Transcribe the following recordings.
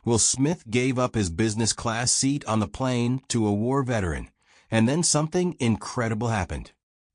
Will Smith gave up his business class seat on the plane to a war veteran, and then something incredible happened.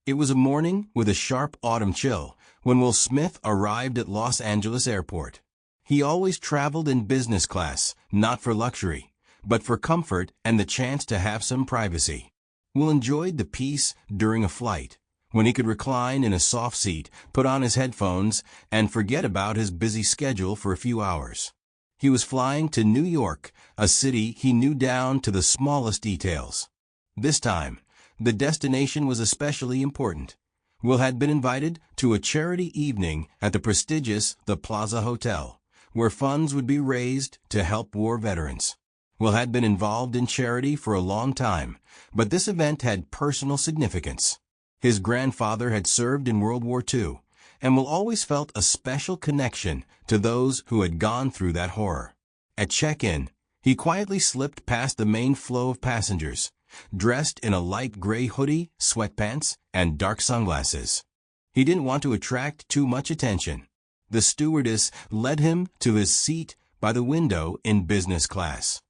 It was a morning with a sharp autumn chill when Will Smith arrived at Los Angeles Airport. He always traveled in business class, not for luxury, but for comfort and the chance to have some privacy. Will enjoyed the peace during a flight, when he could recline in a soft seat, put on his headphones, and forget about his busy schedule for a few hours. He was flying to New York, a city he knew down to the smallest details. This time, the destination was especially important. Will had been invited to a charity evening at the prestigious The Plaza Hotel, where funds would be raised to help war veterans. Will had been involved in charity for a long time, but this event had personal significance. His grandfather had served in World War II, and Will always felt a special connection to those who had gone through that horror. At check-in, he quietly slipped past the main flow of passengers, dressed in a light gray hoodie, sweatpants, and dark sunglasses. He didn't want to attract too much attention. The stewardess led him to his seat by the window in business class.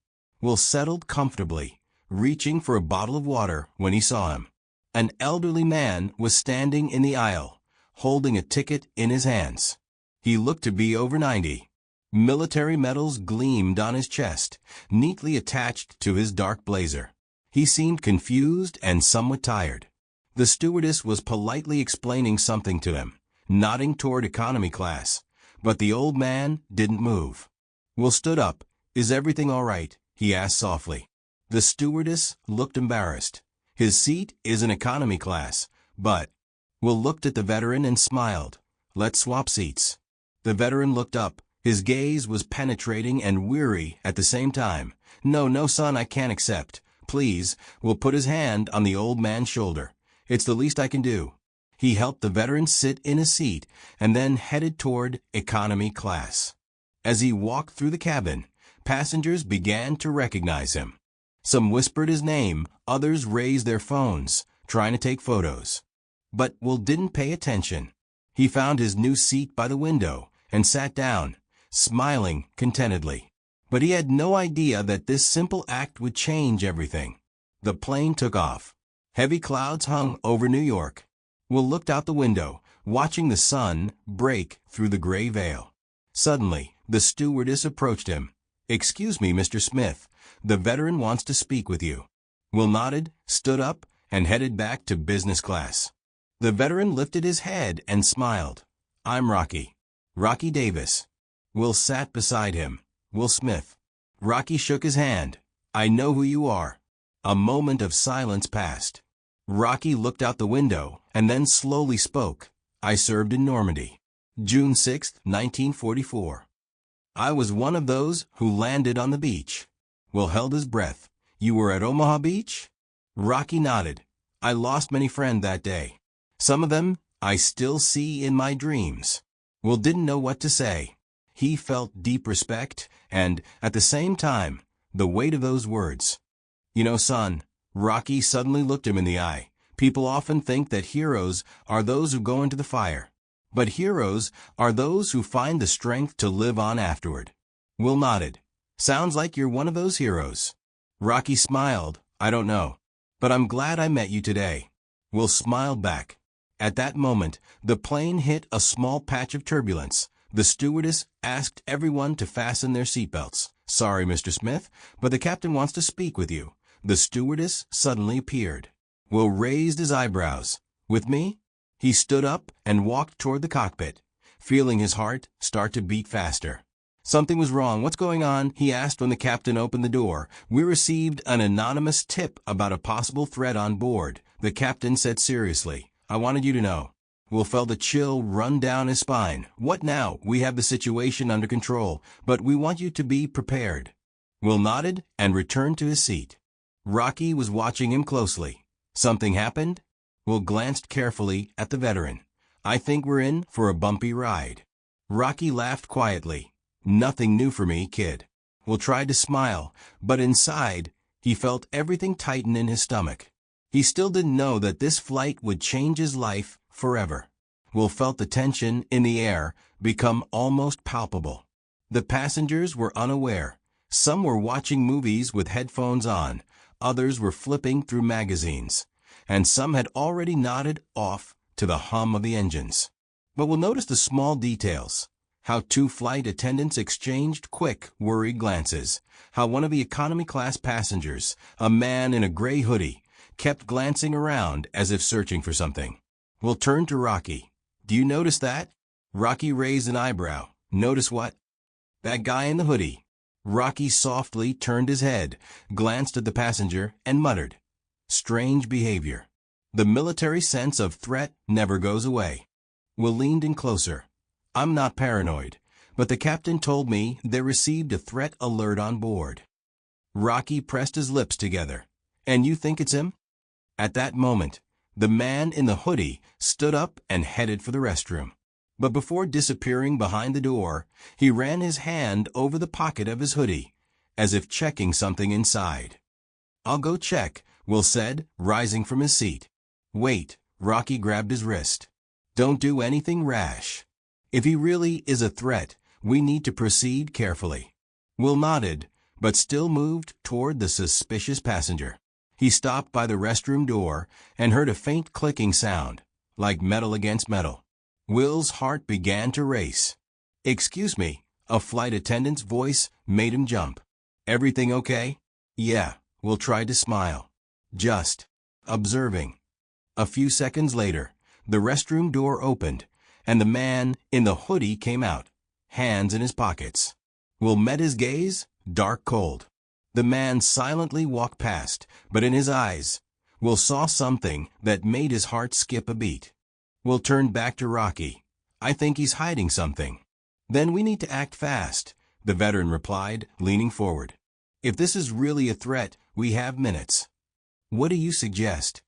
Will settled comfortably, reaching for a bottle of water when he saw him. An elderly man was standing in the aisle, holding a ticket in his hands. He looked to be over 90. Military medals gleamed on his chest, neatly attached to his dark blazer. He seemed confused and somewhat tired. The stewardess was politely explaining something to him, nodding toward economy class, but the old man didn't move. Will stood up. "Is everything all right?" he asked softly. The stewardess looked embarrassed. "His seat is in economy class, but—" Will looked at the veteran and smiled. "Let's swap seats." The veteran looked up. His gaze was penetrating and weary at the same time. No, son, I can't accept. Please." Will put his hand on the old man's shoulder. "It's the least I can do." He helped the veteran sit in a seat and then headed toward economy class. As he walked through the cabin, passengers began to recognize him. Some whispered his name, others raised their phones, trying to take photos. But Will didn't pay attention. He found his new seat by the window and sat down, smiling contentedly. But he had no idea that this simple act would change everything. The plane took off. Heavy clouds hung over New York. Will looked out the window, watching the sun break through the gray veil. Suddenly, the stewardess approached him. "Excuse me, Mr. Smith. The veteran wants to speak with you." Will nodded, stood up, and headed back to business class. The veteran lifted his head and smiled. "I'm Rocky. Rocky Davis." Will sat beside him. "Will Smith." Rocky shook his hand. "I know who you are." A moment of silence passed. Rocky looked out the window and then slowly spoke. "I served in Normandy. June 6, 1944. I was one of those who landed on the beach." Will held his breath. "You were at Omaha Beach?" Rocky nodded. "I lost many friends that day. Some of them I still see in my dreams." Will didn't know what to say. He felt deep respect and, at the same time, the weight of those words. "You know, son," Rocky suddenly looked him in the eye, "people often think that heroes are those who go into the fire. But heroes are those who find the strength to live on afterward." Will nodded. "Sounds like you're one of those heroes." Rocky smiled. "I don't know. But I'm glad I met you today." Will smiled back. At that moment, the plane hit a small patch of turbulence. The stewardess asked everyone to fasten their seatbelts. "Sorry, Mr. Smith, but the captain wants to speak with you." The stewardess suddenly appeared. Will raised his eyebrows. "With me?" He stood up and walked toward the cockpit, feeling his heart start to beat faster. "Something was wrong. What's going on?" he asked when the captain opened the door. "We received an anonymous tip about a possible threat on board," the captain said seriously. "I wanted you to know." Will felt a chill run down his spine. "What now?" "We have the situation under control, but we want you to be prepared." Will nodded and returned to his seat. Rocky was watching him closely. "Something happened?" Will glanced carefully at the veteran. "I think we're in for a bumpy ride." Rocky laughed quietly. "Nothing new for me, kid." Will tried to smile, but inside, he felt everything tighten in his stomach. He still didn't know that this flight would change his life forever. Will felt the tension in the air become almost palpable. The passengers were unaware. Some were watching movies with headphones on, others were flipping through magazines, and some had already nodded off to the hum of the engines. But we'll notice the small details. How two flight attendants exchanged quick, worried glances. How one of the economy class passengers, a man in a gray hoodie, kept glancing around as if searching for something. We'll turn to Rocky. Do you notice that? Rocky raised an eyebrow. Notice what? That guy in the hoodie. Rocky softly turned his head, glanced at the passenger, and muttered, "Strange behavior." The military sense of threat never goes away. Will leaned in closer. I'm not paranoid, but the captain told me they received a threat alert on board. Rocky pressed his lips together. And you think it's him? At that moment, the man in the hoodie stood up and headed for the restroom. But before disappearing behind the door, he ran his hand over the pocket of his hoodie, as if checking something inside. I'll go check, Will said, rising from his seat. Wait, Rocky grabbed his wrist. Don't do anything rash. If he really is a threat, we need to proceed carefully. Will nodded, but still moved toward the suspicious passenger. He stopped by the restroom door and heard a faint clicking sound, like metal against metal. Will's heart began to race. Excuse me, a flight attendant's voice made him jump. Everything okay? Yeah, Will tried to smile. Just observing. A few seconds later, the restroom door opened, and the man in the hoodie came out, hands in his pockets. Will met his gaze, dark cold. The man silently walked past, but in his eyes, Will saw something that made his heart skip a beat. Will turned back to Rocky. I think he's hiding something. Then we need to act fast, the veteran replied, leaning forward. If this is really a threat, we have minutes. What do you suggest?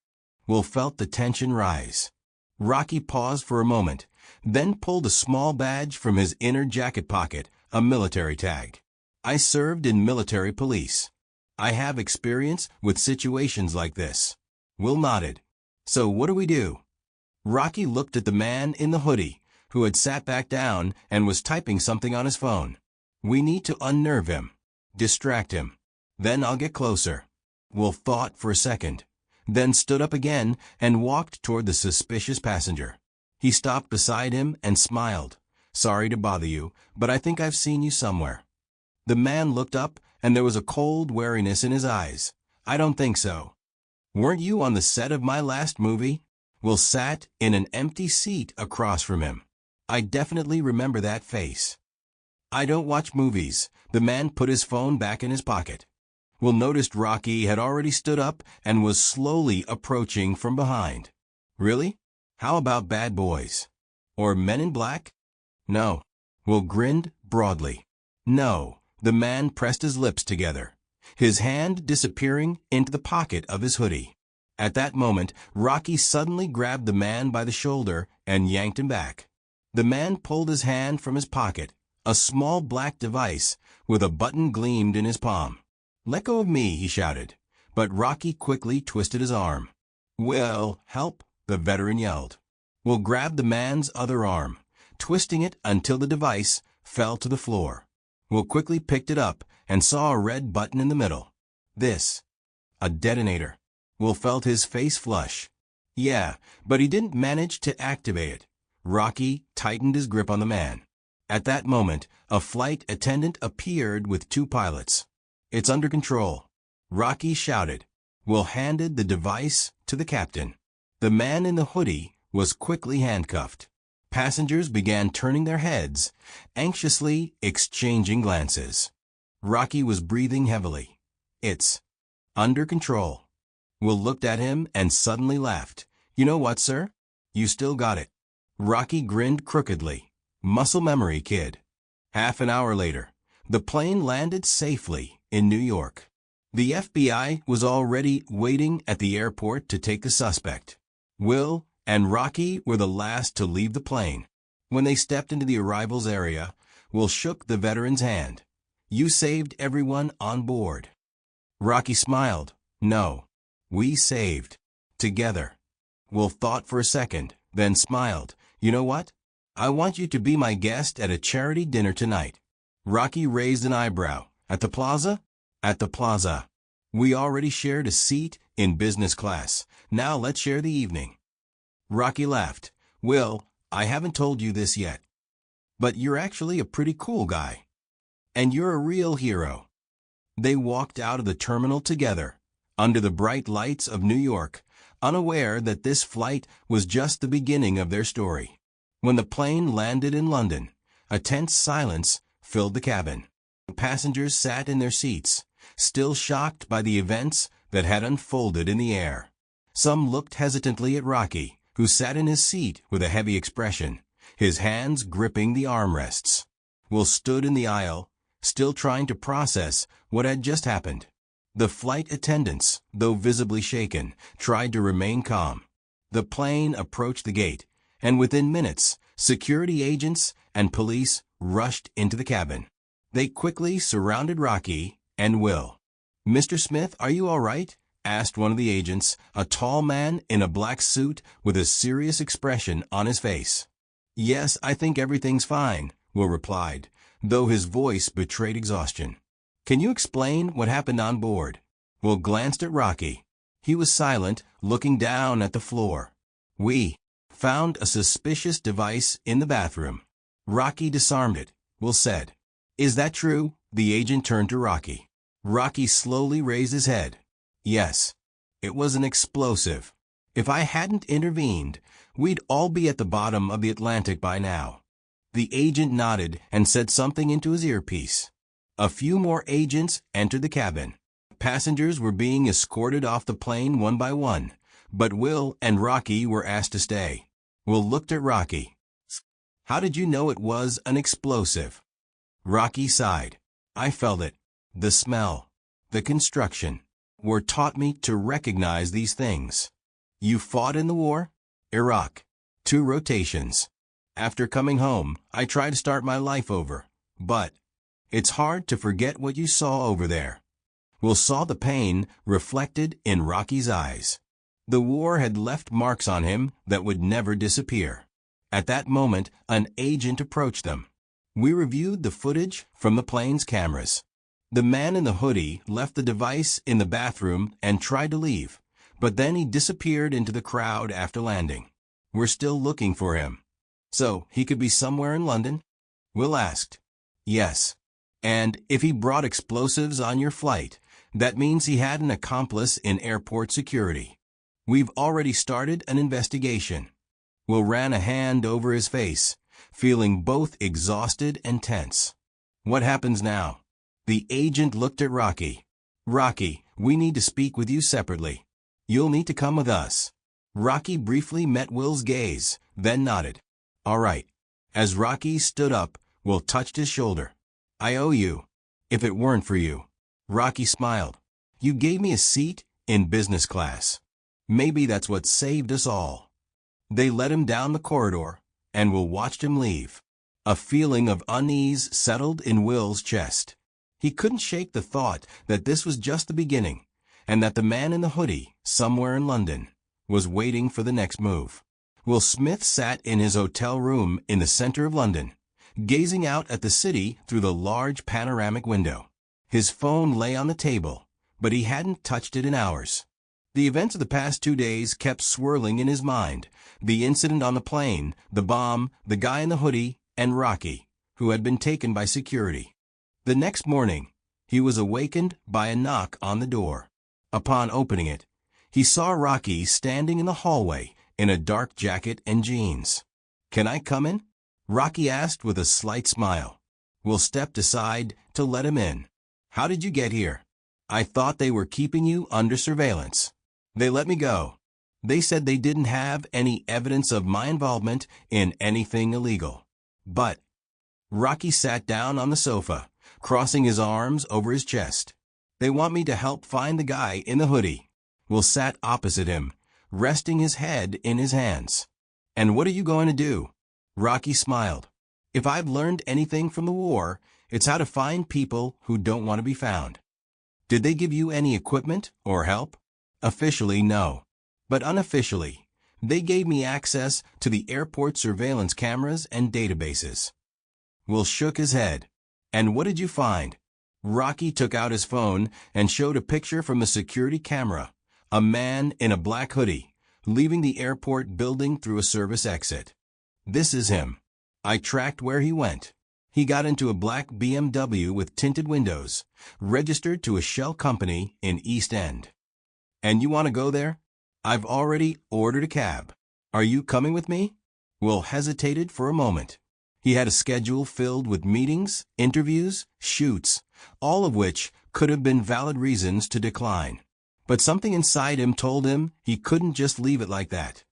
Will felt the tension rise. Rocky paused for a moment, then pulled a small badge from his inner jacket pocket, a military tag. I served in military police. I have experience with situations like this. Will nodded. So what do we do? Rocky looked at the man in the hoodie, who had sat back down and was typing something on his phone. We need to unnerve him. Distract him. Then I'll get closer. Will thought for a second, then stood up again and walked toward the suspicious passenger. He stopped beside him and smiled. Sorry to bother you, but I think I've seen you somewhere. The man looked up, and there was a cold wariness in his eyes. I don't think so. Weren't you on the set of my last movie? Will sat in an empty seat across from him. I definitely remember that face. I don't watch movies. The man put his phone back in his pocket. Will noticed Rocky had already stood up and was slowly approaching from behind. Really? How about Bad Boys? Or Men in Black? No. Will grinned broadly. No. The man pressed his lips together, his hand disappearing into the pocket of his hoodie. At that moment, Rocky suddenly grabbed the man by the shoulder and yanked him back. The man pulled his hand from his pocket. A small black device with a button gleamed in his palm. Let go of me, he shouted, but Rocky quickly twisted his arm. Will, help, the veteran yelled. Will grabbed the man's other arm, twisting it until the device fell to the floor. Will quickly picked it up and saw a red button in the middle. This. A detonator. Will felt his face flush. Yeah, but he didn't manage to activate it. Rocky tightened his grip on the man. At that moment, a flight attendant appeared with two pilots. It's under control, Rocky shouted. Will handed the device to the captain. The man in the hoodie was quickly handcuffed. Passengers began turning their heads, anxiously exchanging glances. Rocky was breathing heavily. It's under control. Will looked at him and suddenly laughed. You know what, sir? You still got it. Rocky grinned crookedly. Muscle memory, kid. Half an hour later, the plane landed safely in New York. The FBI was already waiting at the airport to take the suspect. Will and Rocky were the last to leave the plane. When they stepped into the arrivals area, Will shook the veteran's hand. You saved everyone on board. Rocky smiled. No, we saved. Together. Will thought for a second, then smiled. You know what? I want you to be my guest at a charity dinner tonight. Rocky raised an eyebrow. At the plaza? At the plaza. We already shared a seat in business class. Now let's share the evening. Rocky laughed. Will, I haven't told you this yet, but you're actually a pretty cool guy. And you're a real hero. They walked out of the terminal together, under the bright lights of New York, unaware that this flight was just the beginning of their story. When the plane landed in London, a tense silence filled the cabin. The passengers sat in their seats, still shocked by the events that had unfolded in the air. Some looked hesitantly at Rocky, who sat in his seat with a heavy expression, his hands gripping the armrests. Will stood in the aisle, still trying to process what had just happened. The flight attendants, though visibly shaken, tried to remain calm. The plane approached the gate, and within minutes, security agents and police rushed into the cabin. They quickly surrounded Rocky and Will. Mr. Smith, are you all right? Asked one of the agents, a tall man in a black suit with a serious expression on his face. Yes, I think everything's fine, Will replied, though his voice betrayed exhaustion. Can you explain what happened on board? Will glanced at Rocky. He was silent, looking down at the floor. We found a suspicious device in the bathroom. Rocky disarmed it, Will said. Is that true? The agent turned to Rocky. Rocky slowly raised his head. Yes. It was an explosive. If I hadn't intervened, we'd all be at the bottom of the Atlantic by now. The agent nodded and said something into his earpiece. A few more agents entered the cabin. Passengers were being escorted off the plane one by one, but Will and Rocky were asked to stay. Will looked at Rocky. How did you know it was an explosive? Rocky sighed. I felt it. The smell, the construction, were taught me to recognize these things. You fought in the war? Iraq. 2 rotations. After coming home, I tried to start my life over, but it's hard to forget what you saw over there. Will saw the pain reflected in Rocky's eyes. The war had left marks on him that would never disappear. At that moment, an agent approached them. We reviewed the footage from the plane's cameras. The man in the hoodie left the device in the bathroom and tried to leave, but then he disappeared into the crowd after landing. We're still looking for him. So, he could be somewhere in London? Will asked. Yes. And if he brought explosives on your flight, that means he had an accomplice in airport security. We've already started an investigation. Will ran a hand over his face, feeling both exhausted and tense. What happens now? The agent looked at Rocky. Rocky, we need to speak with you separately. You'll need to come with us. Rocky briefly met Will's gaze, then nodded. All right. As Rocky stood up, Will touched his shoulder. I owe you. If it weren't for you. Rocky smiled. You gave me a seat in business class. Maybe that's what saved us all. They led him down the corridor, and Will watched him leave. A feeling of unease settled in Will's chest. He couldn't shake the thought that this was just the beginning, and that the man in the hoodie, somewhere in London, was waiting for the next move. Will Smith sat in his hotel room in the center of London, gazing out at the city through the large panoramic window. His phone lay on the table, but he hadn't touched it in hours. The events of the past 2 days kept swirling in his mind. The incident on the plane, the bomb, the guy in the hoodie, and Rocky, who had been taken by security. The next morning, he was awakened by a knock on the door. Upon opening it, he saw Rocky standing in the hallway in a dark jacket and jeans. Can I come in? Rocky asked with a slight smile. Will stepped aside to let him in. How did you get here? I thought they were keeping you under surveillance. They let me go. They said they didn't have any evidence of my involvement in anything illegal. But Rocky sat down on the sofa, crossing his arms over his chest. They want me to help find the guy in the hoodie. Will sat opposite him, resting his head in his hands. And what are you going to do? Rocky smiled. If I've learned anything from the war, it's how to find people who don't want to be found. Did they give you any equipment or help? Officially, no. But unofficially, they gave me access to the airport surveillance cameras and databases. Will shook his head. And what did you find? Rocky took out his phone and showed a picture from the security camera. A man in a black hoodie, leaving the airport building through a service exit. This is him. I tracked where he went. He got into a black BMW with tinted windows, registered to a shell company in East End. And you want to go there? I've already ordered a cab. Are you coming with me? Will hesitated for a moment. He had a schedule filled with meetings, interviews, shoots, all of which could have been valid reasons to decline. But something inside him told him he couldn't just leave it like that.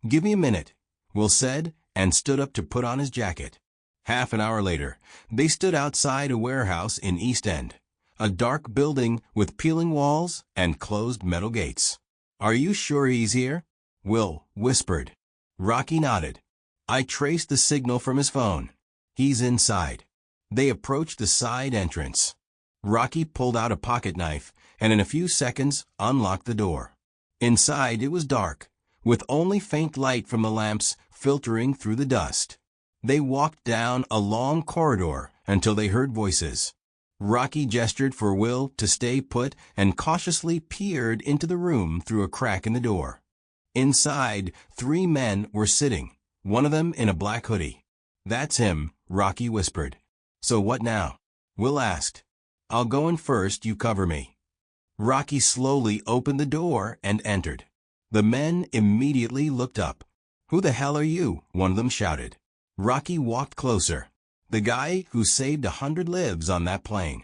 Give me a minute, Will said, and stood up to put on his jacket. Half an hour later, they stood outside a warehouse in East End, a dark building with peeling walls and closed metal gates. Are you sure he's here? Will whispered. Rocky nodded. I traced the signal from his phone. He's inside. They approached the side entrance. Rocky pulled out a pocket knife and in a few seconds unlocked the door. Inside it was dark, with only faint light from the lamps filtering through the dust. They walked down a long corridor until they heard voices. Rocky gestured for Will to stay put and cautiously peered into the room through a crack in the door. Inside, 3 men were sitting, one of them in a black hoodie. That's him, Rocky whispered. So what now? Will asked. I'll go in first, you cover me. Rocky slowly opened the door and entered. The men immediately looked up. Who the hell are you? One of them shouted. Rocky walked closer. The guy who saved 100 lives on that plane.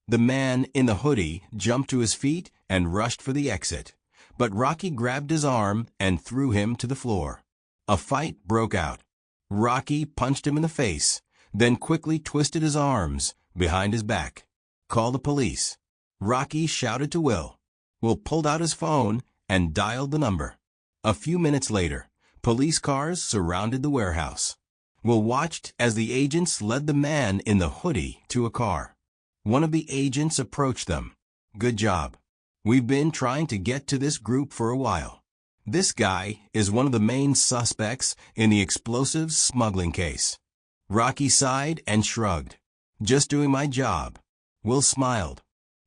The man in the hoodie jumped to his feet and rushed for the exit, but Rocky grabbed his arm and threw him to the floor. A fight broke out. Rocky punched him in the face, then quickly twisted his arms behind his back. Call the police. Rocky shouted to Will. Will pulled out his phone and dialed the number. A few minutes later, police cars surrounded the warehouse. Will watched as the agents led the man in the hoodie to a car. One of the agents approached them. Good job. We've been trying to get to this group for a while. This guy is one of the main suspects in the explosives smuggling case. Rocky sighed and shrugged. Just doing my job. Will smiled.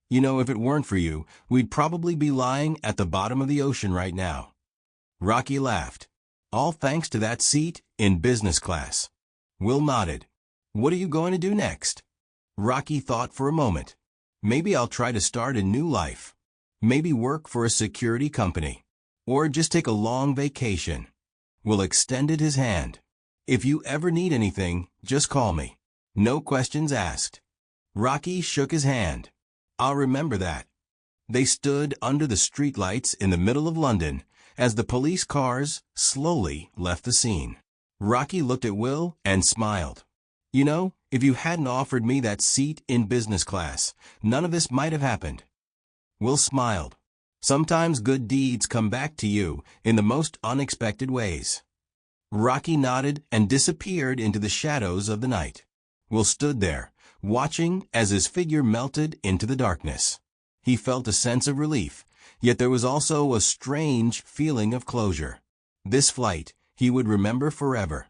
You know, if it weren't for you, we'd probably be lying at the bottom of the ocean right now. Rocky laughed. All thanks to that seat in business class. Will nodded. What are you going to do next? Rocky thought for a moment. Maybe I'll try to start a new life. Maybe work for a security company. Or just take a long vacation. Will extended his hand. If you ever need anything, just call me. No questions asked. Rocky shook his hand. I'll remember that. They stood under the streetlights in the middle of London as the police cars slowly left the scene. Rocky looked at Will and smiled. You know, if you hadn't offered me that seat in business class, none of this might have happened. Will smiled. Sometimes good deeds come back to you in the most unexpected ways. Rocky nodded and disappeared into the shadows of the night. Will stood there, watching as his figure melted into the darkness. He felt a sense of relief, yet there was also a strange feeling of closure. This flight he would remember forever.